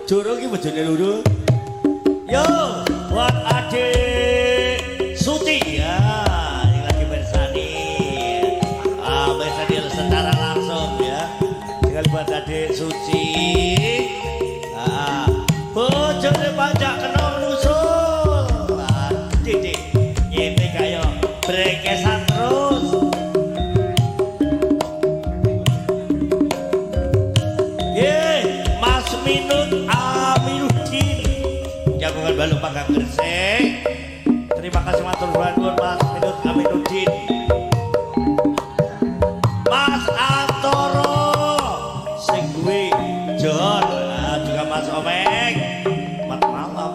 Joro ki bojone loro. Yo, buat adik Suti ya, yang lagi bersani. Bersani secara langsung ya. Tinggal buat adik Suci. Bojone pajak kena nusul. Didik, ini kayak brekesan terus. Mas Minut Amiruddin jagungan Balung Panggang Gresik. Terima kasih matur nuwun Mas Minut Amiruddin. Mas Antoro sing duwe Jon, juga Mas Omeng. Selamat malam.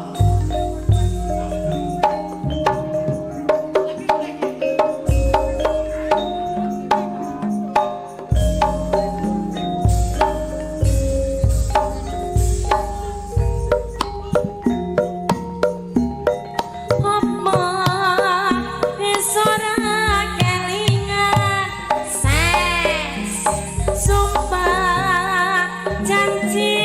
Sumpah janji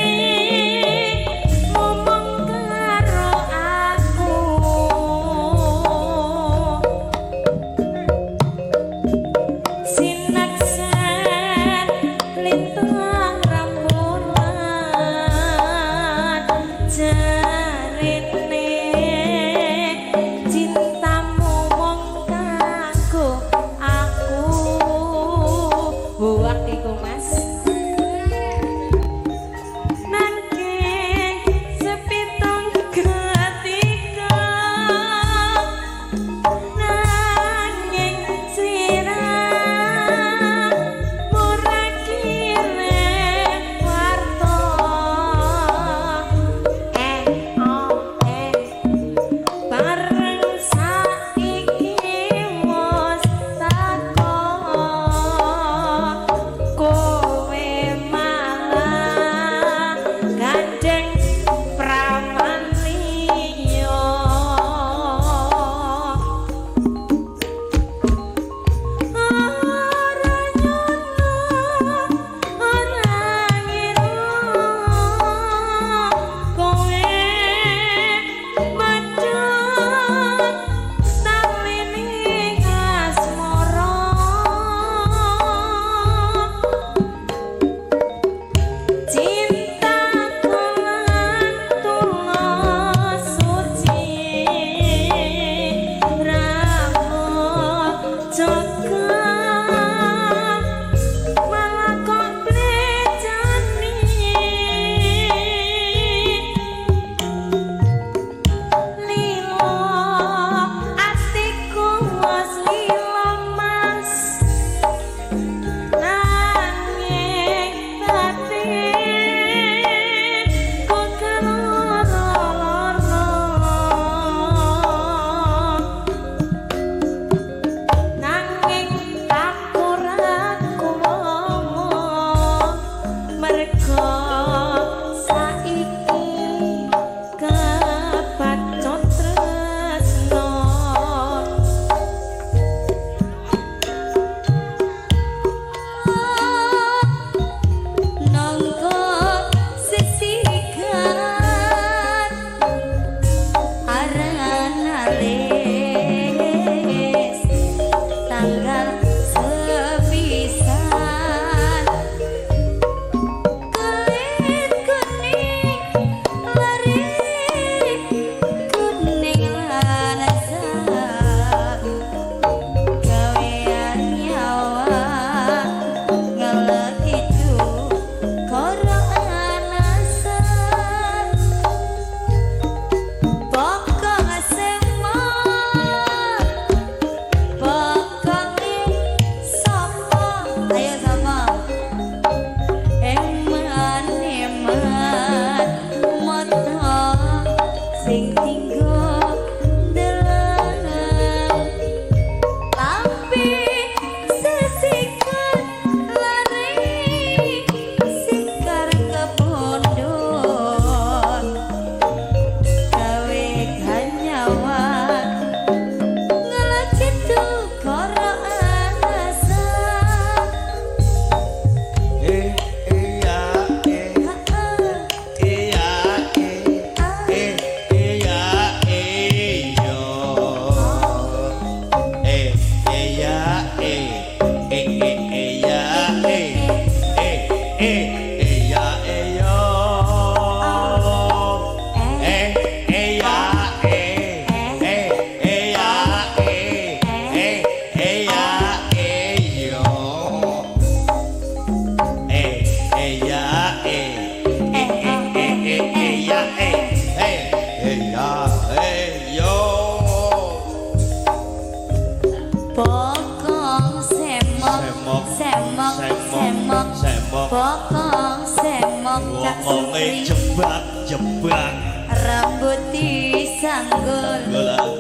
wong tak Ngomongi jebak rambut disanggul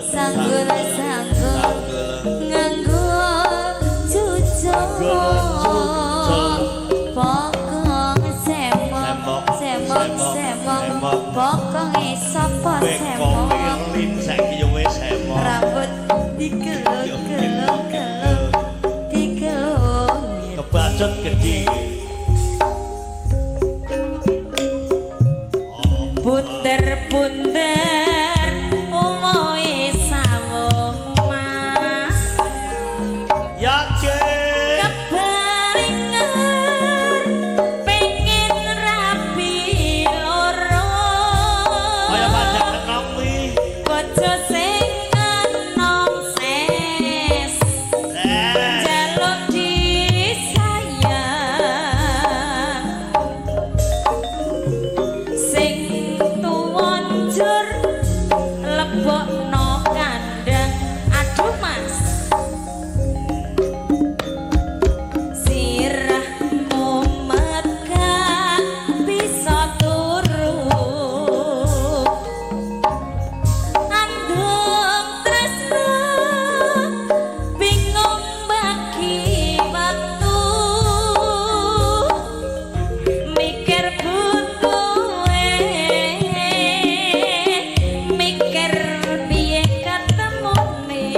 sanggul nganggo cucuk pokong semok pokong sapa semok rambut digeluk kebacut gede puter-puter umoe sawung mas yakin kebarengan pengen rapi loro kaya pajak kenong wi bojo sing enom ses jaluk disayang sing tuwon jur lebokno kandang aduh mas sirahmu megah bisa turu andung tresno bingung bagi waktu mikir butuhe mikir piye ketemune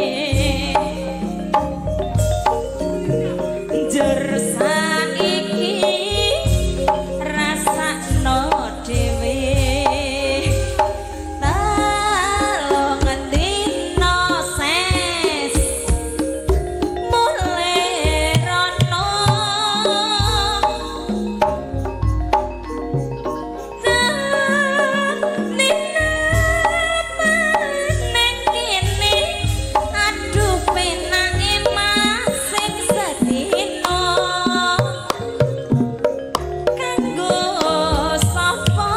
jur saiki rasakno dhewe talong dino ses mulai rono neng kene aduh penake masing sedino kanggo sapa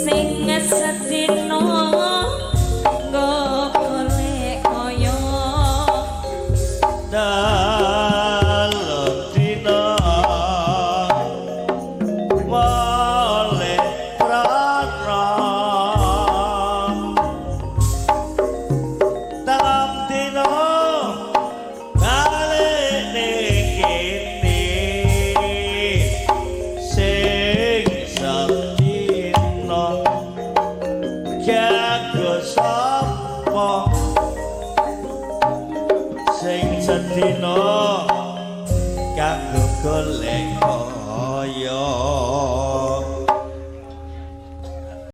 sing sedino nggo golek kaya dalem dina wale prana dalem dina balik kene sing sedina kanggo sapa sing sedina kanggo golek